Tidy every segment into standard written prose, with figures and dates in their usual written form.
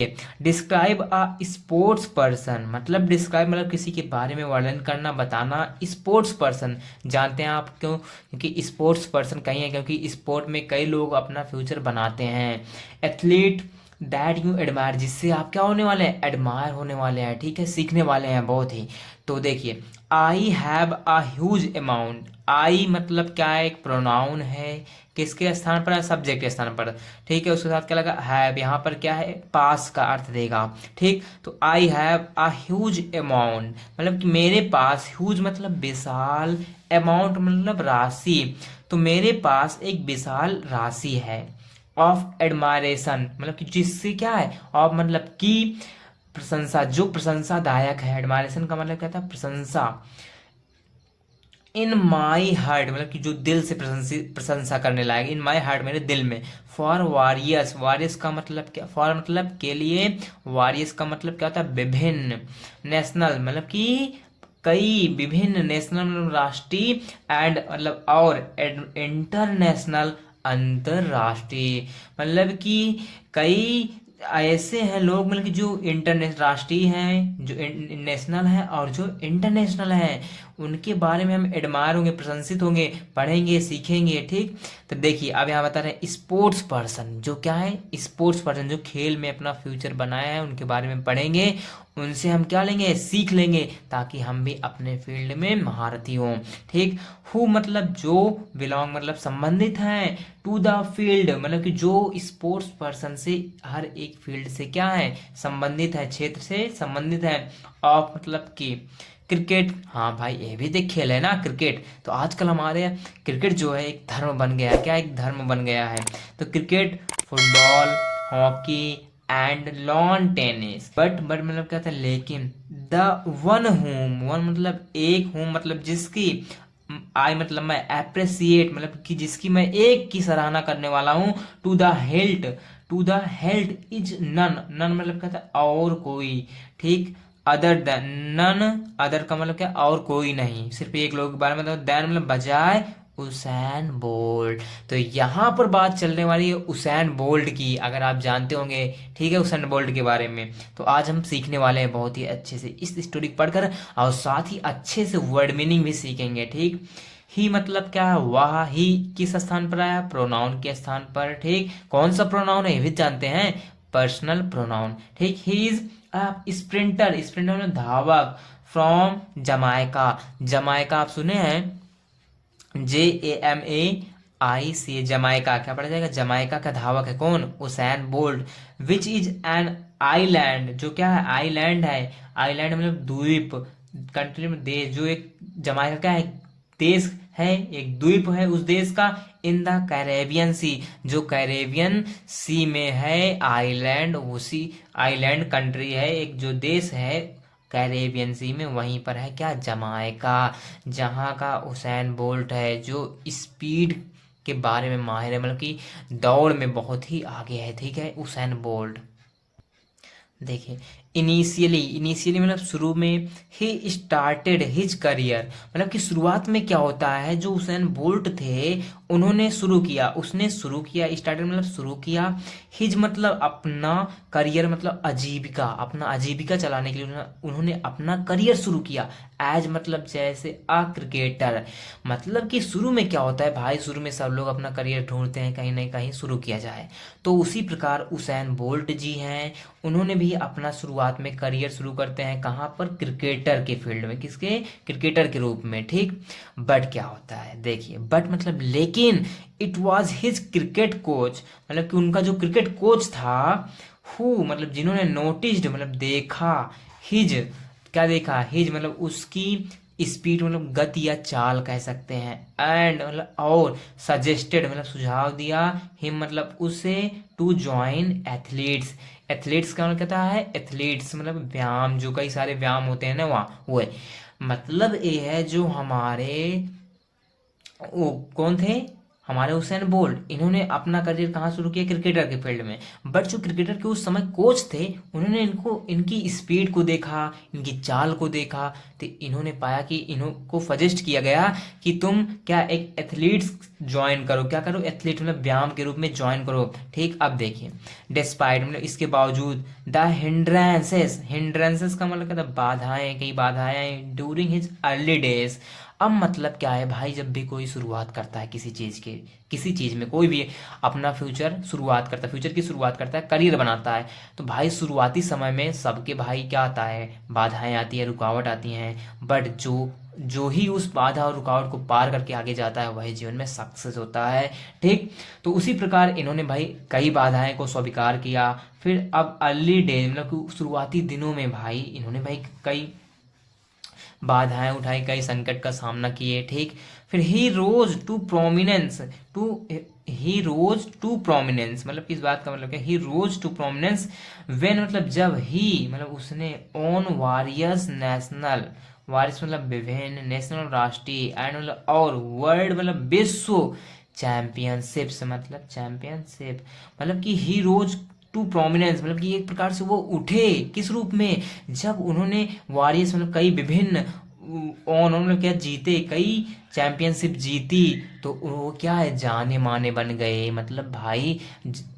Describe a sports person, मतलब describe मतलब किसी के बारे में वर्णन करना, बताना। स्पोर्ट्स पर्सन जानते हैं आप क्यों? क्योंकि स्पोर्ट्स पर्सन कहीं है क्योंकि स्पोर्ट में कई लोग अपना फ्यूचर बनाते हैं। एथलीट दैट यू एडमायर, जिससे आप क्या होने वाले हैं? एडमायर होने वाले हैं, ठीक है, सीखने वाले हैं बहुत ही। तो देखिए, I have a huge amount. I मतलब क्या है? एक प्रोनाउन है, किसके स्थान पर है? सब्जेक्ट के स्थान पर, ठीक है। उसके साथ क्या लगा? हैव, यहाँ पर क्या है? पास का अर्थ देगा, ठीक। तो आई हैव अ ह्यूज अमाउंट मतलब कि मेरे पास, ह्यूज मतलब विशाल, अमाउंट मतलब राशि, तो मेरे पास एक विशाल राशि है। ऑफ एडमायरेशन मतलब कि जिससे क्या है? ऑफ मतलब कि प्रशंसा, जो प्रशंसादायक है। एडमायरेशन का मतलब क्या था? प्रशंसा। इन माई हार्ट मतलब कि जो दिल से प्रशंसा करने लायक। इन माई हार्ट मेरे दिल में। फॉर वॉरियर्स, वॉरियर्स का मतलब क्या? फॉर मतलब के लिए, वॉरियर्स का मतलब क्या होता है? विभिन्न। नेशनल मतलब कि कई, विभिन्न, नेशनल मतलब राष्ट्रीय, एंड मतलब और, इंटरनेशनल अंतरराष्ट्रीय मतलब कि कई ऐसे हैं लोग मतलब कि जो इंटरनेशनल, राष्ट्रीय हैं, जो नेशनल है और जो इंटरनेशनल है, उनके बारे में हम एडमायर होंगे, प्रशंसित होंगे, पढ़ेंगे, सीखेंगे, ठीक। तो देखिए अब यहाँ बता रहे हैं स्पोर्ट्स पर्सन, जो क्या है? स्पोर्ट्स पर्सन जो खेल में अपना फ्यूचर बनाया है, उनके बारे में पढ़ेंगे, उनसे हम क्या लेंगे? सीख लेंगे, ताकि हम भी अपने फील्ड में महारथी हों, ठीक। हु मतलब जो, बिलोंग मतलब संबंधित हैं, टू द फील्ड मतलब कि जो स्पोर्ट्स पर्सन से, हर एक फील्ड से क्या है? संबंधित है, क्षेत्र से संबंधित है। ऑफ मतलब की, क्रिकेट, हाँ भाई ये भी देख खेल है ना क्रिकेट। तो आजकल हमारे क्रिकेट जो है एक धर्म बन गया है, क्या? एक धर्म बन गया है। तो cricket, football, hockey and lawn tennis. But मतलब क्या था? लेकिन द वन होम, वन मतलब एक, होम मतलब जिसकी, आई मतलब मैं, अप्रिसिएट मतलब कि जिसकी मैं एक की सराहना करने वाला हूँ। To the hilt, to the hilt is none, none मतलब क्या था? और कोई, ठीक। अदर देन, नन अदर का मतलब क्या? और कोई नहीं, सिर्फ एक लोग के बारे में। मतलब देन मतलब बजाय, उसैन बोल्ट। तो यहाँ पर बात चलने वाली है उसैन बोल्ट की, अगर आप जानते होंगे, ठीक है, उसैन बोल्ट के बारे में। तो आज हम सीखने वाले हैं बहुत ही अच्छे से इस स्टोरी को पढ़कर, और साथ ही अच्छे से वर्ड मीनिंग भी सीखेंगे, ठीक। ही मतलब क्या है? वह, ही किस स्थान पर आया? प्रोनाउन के स्थान पर, ठीक। कौन सा प्रोनाउन है ये भी जानते हैं? पर्सनल प्रोनाउन, ठीक। ही इज स्प्रिंटर, स्प्रिंटर मतलब धावक, फ्रॉम जमाइका। जमाइका आप सुने हैं? JAMAIC, जमाइका, क्या पढ़ा जाएगा? जमाइका का धावक है कौन? Usain bolt. Which is an island, जो क्या है? आइलैंड है। आइलैंड मतलब द्वीप, कंट्री में देश, जो एक जमाइका क्या है? देश है, एक द्वीप है उस देश का। इन द कैरेबियन सी, जो कैरेबियन सी में है आइलैंड, उसी आइलैंड कंट्री है, एक जो देश है कैरेबियन सी में, वहीं पर है क्या? जमाइका। जहाँ का उसैन बोल्ट है, जो स्पीड के बारे में माहिर है, मतलब कि दौड़ में बहुत ही आगे है, ठीक है, उसैन बोल्ट। देखिए, इनिशियली, इनिशियली मतलब शुरू में, ही स्टार्टेड हिज करियर मतलब कि शुरुआत में क्या होता है? जो उसेन बोल्ट थे, उन्होंने शुरू किया, उसने शुरू किया, स्टार्टेड मतलब शुरू किया। हिज मतलब अपना, करियर मतलब आजीविका, अपना आजीविका चलाने के लिए उन्होंने अपना करियर शुरू किया। एज मतलब जैसे अ क्रिकेटर, मतलब कि शुरू में क्या होता है भाई? शुरू में सब लोग अपना करियर ढूंढते हैं, कहीं ना कहीं शुरू किया जाए। तो उसी प्रकार उसैन बोल्ट जी हैं, उन्होंने भी अपना शुरुआत में करियर शुरू करते हैं, कहाँ पर? क्रिकेटर के फील्ड में, किसके? क्रिकेटर के रूप में, ठीक। बट क्या होता है? देखिए, बट मतलब लेकिन, it was his cricket coach मतलब कि उनका जो क्रिकेट कोच था, हु मतलब जिन्होंने नोटिस्ड मतलब देखा, हिज क्या देखा? हिज मतलब उसकी स्पीड मतलब गति या चाल कह सकते हैं, एंड मतलब और, सजेस्टेड मतलब सुझाव दिया, हिम मतलब उसे, टू ज्वाइन एथलीट्स। एथलीट्स का मतलब कहता है? एथलीट्स मतलब व्यायाम, जो कई सारे व्यायाम होते हैं ना वहाँ, वो है। मतलब ये है जो हमारे, वो कौन थे? हमारे हुसैन बोल्ट, इन्होंने अपना करियर कहाँ शुरू किया, क्रिकेटर के फील्ड में। बट जो क्रिकेटर के उस समय कोच थे, उन्होंने इनको इनकी स्पीड को देखा, इनकी चाल को देखा, तो इन्होंने पाया कि इनको सजेस्ट किया गया कि तुम क्या एक एथलीट्स ज्वाइन करो, क्या करो, एथलीट मतलब व्यायाम के रूप में ज्वाइन करो। ठीक, अब देखिए, डिस्पाइट मतलब इसके बावजूद, द हिंड्रेंसेस, हिंड्रेंसेस का मतलब क्या था, बाधाएं, कई बाधाएं ड्यूरिंग हिज अर्ली डेज। अब मतलब क्या है भाई, जब भी कोई शुरुआत करता है किसी चीज के, किसी चीज में कोई भी अपना फ्यूचर शुरुआत करता है, फ्यूचर की शुरुआत करता है, करियर बनाता है, तो भाई शुरुआती समय में सबके भाई क्या आता है, बाधाएं आती है, रुकावट आती हैं। बट जो जो ही उस बाधा और रुकावट को पार करके आगे जाता है वही जीवन में सक्सेस होता है। ठीक, तो उसी प्रकार इन्होंने भाई कई बाधाएं को स्वीकार किया। फिर अब अर्ली डेज मतलब कि शुरुआती दिनों में भाई इन्होंने भाई कई बाधाएं उठाई, कई संकट का सामना किए। ठीक, फिर he rose to prominence, to he rose to prominence मतलब किस बात का मतलब क्या, he rose to prominence when मतलब जब ही मतलब उसने ऑन वॉरियर्स नेशनल, वारिस मतलब विभिन्न, नेशनल राष्ट्रीय, एंड मतलब और वर्ल्ड मतलब विश्व चैंपियनशिप्स, मतलब चैंपियनशिप मतलब कि ही रोज टू प्रोमिनेंस मतलब कि एक प्रकार से वो उठे किस रूप में, जब उन्होंने वॉरियर्स मतलब कई विभिन्न ऑन मतलब क्या जीते, कई चैंपियनशिप जीती, तो वो क्या है, जाने माने बन गए। मतलब भाई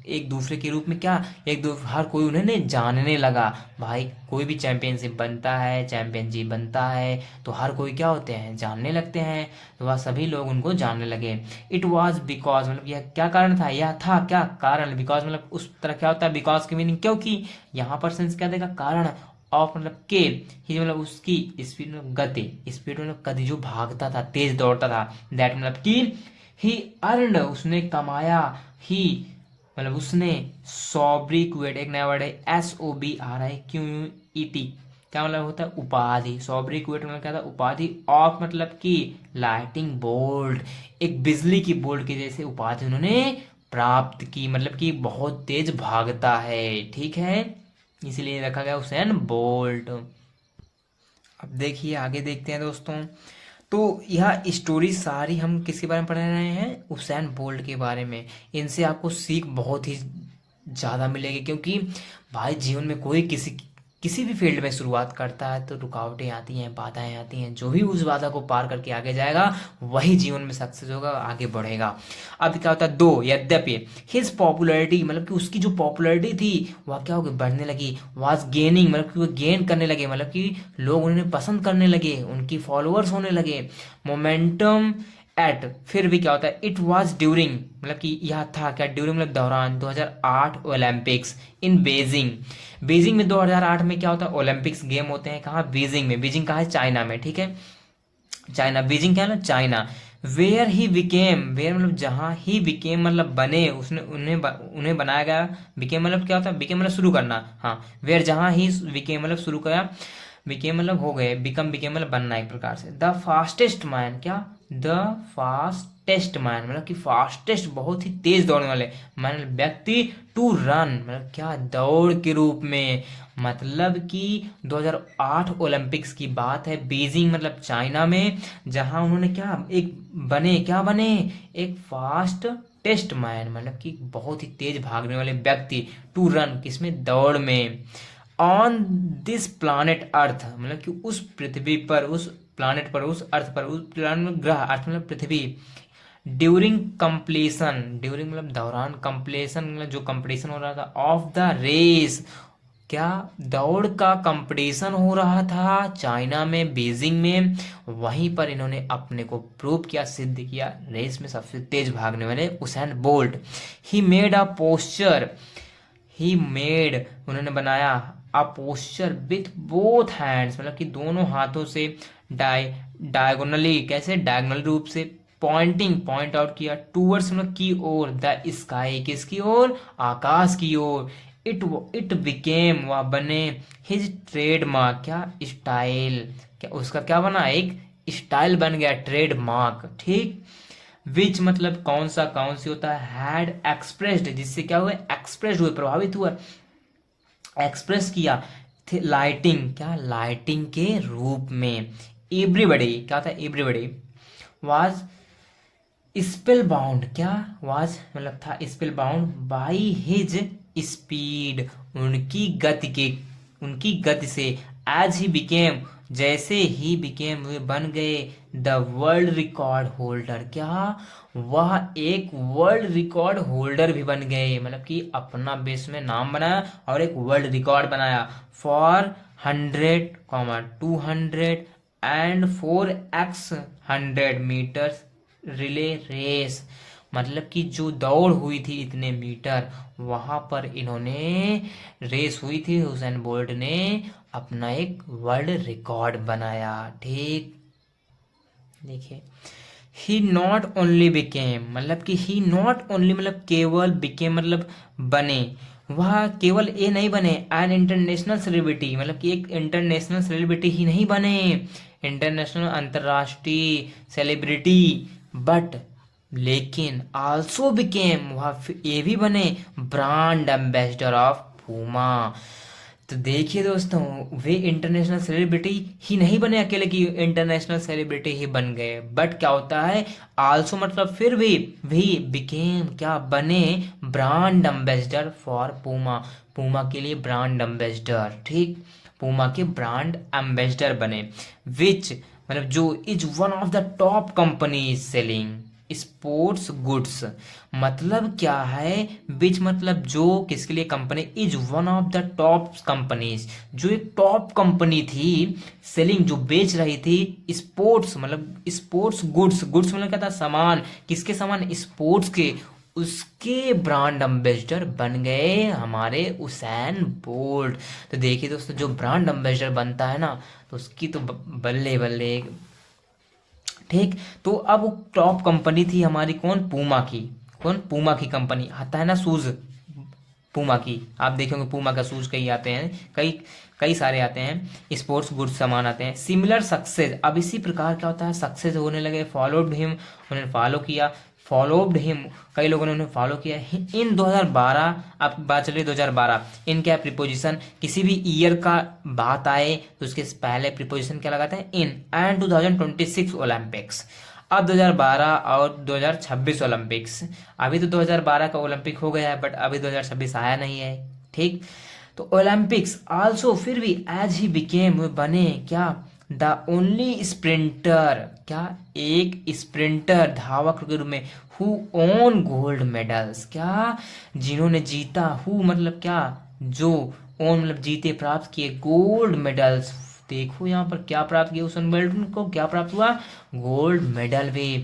एक दूसरे के रूप में क्या, एक दो हर कोई उन्हें जानने लगा। भाई कोई भी चैंपियनशिप बनता है, चैंपियनशिप बनता है, तो हर कोई क्या होते हैं, जानने लगते हैं, तो वह सभी लोग उनको जानने लगे। इट वॉज बिकॉज मतलब यह क्या कारण था, यह था क्या कारण, बिकॉज मतलब उस तरह क्या होता है, बिकॉज की मीनिंग क्योंकि, यहाँ पर सेंस क्या देगा, कारण, ऑफ मतलब के, ही मतलब उसकी स्पीड मतलब गति, स्पीड मतलब गति, जो भागता था, तेज दौड़ता था, दैट मतलब कि ही अर्न उसने कमाया, ही मतलब उसने सॉब्रिक्वेट, एक नया वर्ड है, SOBRIQUET, क्या मतलब होता है, उपाधि, सॉब्रिक्वेट मतलब क्या था, उपाधि, ऑफ मतलब कि लाइटिंग बोल्ट, एक बिजली की बोल्ट के जैसे उपाधि उन्होंने प्राप्त की, मतलब कि बहुत तेज भागता है। ठीक है, इसलिए रखा गया हुसैन बोल्ट। अब देखिए आगे देखते हैं दोस्तों, तो यह स्टोरी सारी हम किसके बारे में पढ़ रहे हैं, हुसैन बोल्ट के बारे में। इनसे आपको सीख बहुत ही ज़्यादा मिलेगी, क्योंकि भाई जीवन में कोई किसी किसी भी फील्ड में शुरुआत करता है तो रुकावटें आती हैं, बाधाएं आती हैं, जो भी उस बाधा को पार करके आगे जाएगा वही जीवन में सक्सेस होगा, आगे बढ़ेगा। अब क्या होता है, दो यद्यपि हिज पॉपुलैरिटी मतलब कि उसकी जो पॉपुलैरिटी थी वह क्या हो गई, बढ़ने लगी, वाज गेनिंग मतलब कि वो गेन करने लगे, मतलब कि लोग उन्हें पसंद करने लगे, उनकी फॉलोअर्स होने लगे। मोमेंटम एट, फिर भी क्या होता है, इट वाज ड्यूरिंग मतलब कि यह था क्या, ड्यूरिंग मतलब दौरान 2008 ओलंपिक्स इन बीजिंग। बीजिंग में 2008 में क्या होता है, ओलंपिक्स गेम होते हैं कहाँ, बीजिंग में। बीजिंग कहाँ है, चाइना में। ठीक है, चाइना, बीजिंग क्या है ना, China. Where he became, where मतलब जहां ही बिकेम मतलब बने, उसने उन्हें बनाया गया। बिकेम मतलब क्या होता है, बिकेम मतलब शुरू करना, हाँ, वेयर जहां ही बिकेम मतलब शुरू किया, बिकेम मतलब हो गए, बिकम बिकेम मतलब बनना एक प्रकार से। द फास्टेस्ट मैन, क्या, द फास्टेस्ट मैन मतलब कि फास्टेस्ट बहुत ही तेज दौड़ने वाले, मैन व्यक्ति, टू रन मतलब क्या, दौड़ के रूप में। मतलब कि 2008 ओलंपिक्स की बात है, बीजिंग मतलब चाइना में, जहां उन्होंने क्या एक बने, क्या बने, एक फास्ट टेस्ट मैन मतलब कि बहुत ही तेज भागने वाले व्यक्ति, टू रन किसमें, दौड़ में, ऑन दिस प्लानेट अर्थ मतलब कि उस पृथ्वी पर, उस प्लानेट पर, उस अर्थ पर, उस प्लानेट ग्रह, अर्थ मतलब पृथ्वी, ड्यूरिंग कंप्लीशन, ड्यूरिंग मतलब दौरान, कंप्लीशन मतलब जो कंपटीशन हो रहा था, ऑफ द रेस, क्या, दौड़ का कंपटीशन हो रहा था चाइना में, बीजिंग में, वहीं पर इन्होंने अपने को प्रूव किया, सिद्ध किया, रेस में सबसे तेज भागने वाले Usain Bolt. He made a posture, he made उन्होंने बनाया, अ पोस्चर विथ बोथ हैंड्स मतलब कि दोनों हाथों से, डायगोनली, कैसे, डायगोनल रूप से, पॉइंटिंग पॉइंट आउट किया, टूवर्ड्स मतलब की ओर, द स्काई किसकी ओर, आकाश की ओर। इट बिकेम वह बने, हिज ट्रेडमार्क, क्या, स्टाइल, क्या उसका क्या बना, एक स्टाइल बन गया, ट्रेडमार्क। ठीक, विच मतलब कौन सा, कौन सी होता है, हैड एक्सप्रेस्ड जिससे क्या हुआ, एक्सप्रेस हुए, प्रभावित हुआ, एक्सप्रेस किया, लाइटिंग, क्या, लाइटिंग के रूप में। एवरीबडी क्या था, एवरीबडी वाज स्पेल बाउंड, क्या वाज मतलब था spell bound by his speed, उनकी गति से, एज ही बिकेम, जैसे ही बिकेम वे बन गए द वर्ल्ड रिकॉर्ड होल्डर, क्या वह एक वर्ल्ड रिकॉर्ड होल्डर भी बन गए, मतलब कि अपना बेस में नाम बनाया और एक वर्ल्ड रिकॉर्ड बनाया for 100, 200 and 4x100 metres relay race, मतलब कि जो दौड़ हुई थी इतने मीटर, वहां पर इन्होंने रेस हुई थी, हुसैन बोल्ट ने अपना एक वर्ल्ड रिकॉर्ड बनाया। ठीक, देखिए ही नॉट ओनली बिकेम, मतलब कि ही नॉट ओनली मतलब केवल बिकेम मतलब बने, वह केवल ये नहीं बने एन इंटरनेशनल सेलिब्रिटी, मतलब कि एक इंटरनेशनल सेलिब्रिटी ही नहीं बने, इंटरनेशनल अंतरराष्ट्रीय सेलिब्रिटी, बट लेकिन आल्सो बिकेम, वह ये भी बने ब्रांड एम्बेसडर ऑफ पूमा। तो देखिए दोस्तों, वे इंटरनेशनल सेलिब्रिटी ही नहीं बने अकेले कि इंटरनेशनल सेलिब्रिटी ही बन गए, बट क्या होता है आल्सो मतलब फिर भी बिकेम, क्या बने brand ambassador for Puma, Puma के लिए ब्रांड एम्बेसडर। ठीक, पूमा के ब्रांड एम्बेसडर बने, विच मतलब जो is one of the top company selling sports goods, मतलब क्या है विच मतलब जो, किसके लिए company, is one of the top companies, जो एक टॉप कंपनी थी सेलिंग, जो बेच रही थी स्पोर्ट्स मतलब स्पोर्ट्स गुड्स, गुड्स मतलब क्या था सामान, किसके सामान, स्पोर्ट्स के, उसके ब्रांड एम्बेसडर बन गए हमारे उसैन बोल्ट। तो देखिए दोस्तों, जो ब्रांड एम्बेसडर बनता है ना, तो उसकी तो बल्ले बल्ले। ठीक, तो अब टॉप कंपनी थी हमारी कौन, पूमा की, कौन, पूमा की कंपनी, आता है ना शूज पूमा की, आप देखेंगे पूमा का शूज कई आते हैं, कई कई सारे आते हैं, स्पोर्ट्स गुड्स सामान आते हैं। सिमिलर सक्सेस, अब इसी प्रकार क्या होता है सक्सेस होने लगे, फॉलोड हिम, उन्होंने फॉलो किया, फॉलोड हिम, कई लोगों ने उन्हें फॉलो किया इन 2012, अब बात चल रही 2012, इन क्या प्रीपोजिशन, किसी भी ईयर का बात आए तो उसके पहले प्रीपोजिशन क्या लगाते हैं इन, एंड 2026 ओलंपिक्स, अब 2012 और 2026 ओलंपिक्स, अभी तो 2012 का ओलंपिक हो गया है बट अभी 2026 आया नहीं है। ठीक, तो ओलंपिक्स आल्सो फिर भी एज ही बिकेम, वे बने क्या द ओनली स्प्रिंटर, क्या एक स्प्रिंटर धावक के रूप में, हु ओन गोल्ड मेडल्स, क्या जिन्होंने जीता, हु मतलब क्या जो, ओन मतलब जीते, प्राप्त किए गोल्ड मेडल्स, देखो यहाँ पर क्या प्राप्त किया उसेन बोल्ट को, क्या प्राप्त हुआ गोल्ड मेडल भी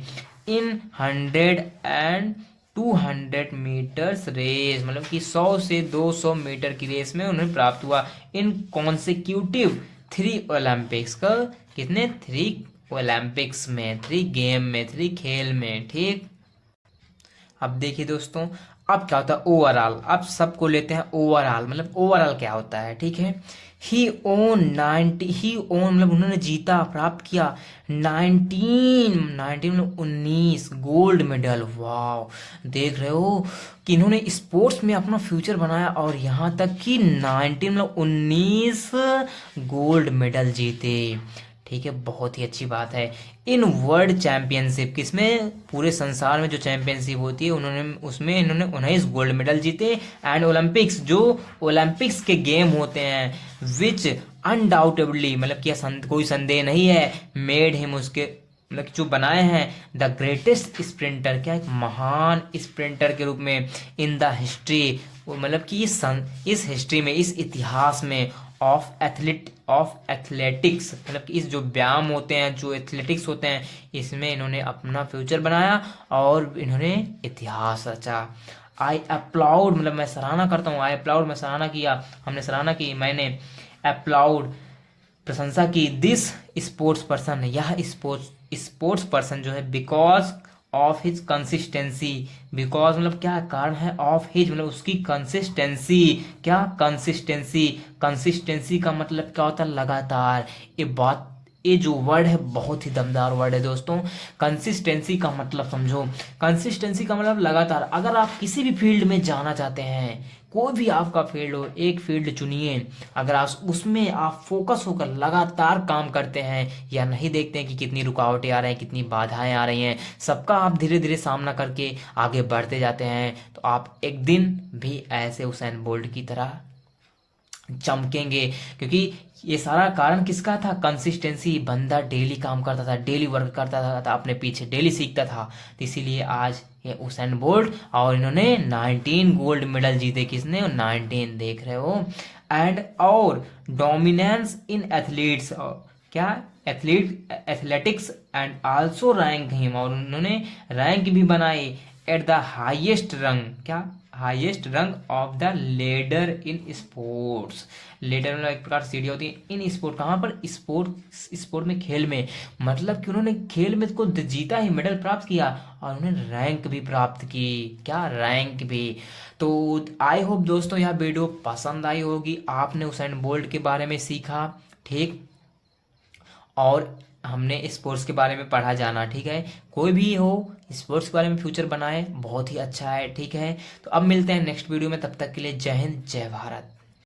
इन 100 एंड 200 मीटर्स रेस, मतलब कि 100 से 200 मीटर की रेस में उन्हें प्राप्त हुआ इन कॉन्सिक्यूटिव 3 ओलंपिक्स का, कितने 3 ओलंपिक्स में, 3 गेम में, 3 खेल में। ठीक, अब देखिए दोस्तों, अब क्या होता है ओवरऑल, अब सबको लेते हैं ओवरऑल, मतलब ओवरऑल क्या होता है। ठीक है, ही ओन मतलब उन्होंने जीता, प्राप्त किया 19 मतलब 19 गोल्ड मेडल, वाह, देख रहे हो कि इन्होंने स्पोर्ट्स में अपना फ्यूचर बनाया और यहाँ तक कि 19 मतलब 19 गोल्ड मेडल जीते। ठीक है, बहुत ही अच्छी बात है। इन वर्ल्ड चैंपियनशिप, किसमें, पूरे संसार में जो चैंपियनशिप होती है उन्होंने, उसमें इन्होंने 19 गोल्ड मेडल जीते, एंड ओलंपिक्स, जो ओलंपिक्स के गेम होते हैं, विच अनडाउटेबली मतलब कि कोई संदेह नहीं है, मेड हिम उसके मतलब जो बनाए हैं द ग्रेटेस्ट स्प्रिंटर, क्या एक महान स्प्रिंटर के रूप में इन द हिस्ट्री, मतलब कि इस हिस्ट्री में, इस इतिहास में ऑफ एथलेटिक्स, मतलब कि इस जो व्यायाम होते हैं, जो एथलेटिक्स होते हैं, इसमें इन्होंने अपना फ्यूचर बनाया और इन्होंने इतिहास रचा। आई अप्लाउड मतलब मैं सराहना करता हूँ, आई अप्लाउड मैं सराहना किया, हमने सराहना की, मैंने अप्लाउड प्रशंसा की, दिस स्पोर्ट्स पर्सन, यह स्पोर्ट्स पर्सन जो है, because of his consistency, because मतलब क्या कारण है, ऑफ हिज मतलब उसकी कंसिस्टेंसी, क्या कंसिस्टेंसी, कंसिस्टेंसी का मतलब क्या होता है लगातार, ये बात ये जो वर्ड है बहुत ही दमदार वर्ड है दोस्तों। कंसिस्टेंसी का मतलब समझो। कंसिस्टेंसी का मतलब लगातार। अगर आप किसी भी फील्ड में जाना चाहते हैं, कोई भी आपका फील्ड हो, एक फील्ड चुनिए, अगर आप उसमें आप फोकस होकर लगातार काम करते हैं, या नहीं देखते हैं कि कितनी रुकावटें आ रही हैं, कितनी बाधाएं आ रही हैं, सबका आप धीरे धीरे सामना करके आगे बढ़ते जाते हैं, तो आप एक दिन भी ऐसे उसेन बोल्ट की तरह चमकेंगे। क्योंकि ये सारा कारण किसका था? कंसिस्टेंसी। बंदा डेली काम करता था, डेली वर्क करता था, अपने पीछे डेली सीखता था, तो इसीलिए आज ये उसेन बोल्ट, और इन्होंने 19 गोल्ड मेडल जीते। किसने? 19, देख रहे हो। एंड और डोमिनेंस इन एथलीट्स, क्या? Athletics, and also rank him, और उन्होंने रैंक भी बनाई एट द हाईएस्ट रंग, क्या? हाईएस्ट रंग of the ladder in sports. Ladder मतलब एक प्रकार सीढ़ी होती है इन स्पोर्ट। कहाँ पर? स्पोर्ट में, खेल में। मतलब कि उन्होंने खेल में को जीता ही, मेडल प्राप्त किया, और उन्होंने रैंक भी प्राप्त की। क्या? रैंक भी। तो आई होप दोस्तों यह वीडियो पसंद आई होगी, आपने उसेन बोल्ट के बारे में सीखा, ठीक, और हमने स्पोर्ट्स के बारे में पढ़ा जाना, ठीक है। कोई भी हो स्पोर्ट्स के बारे में फ्यूचर बनाए, बहुत ही अच्छा है, ठीक है। तो अब मिलते हैं नेक्स्ट वीडियो में, तब तक के लिए जय हिंद, जय भारत।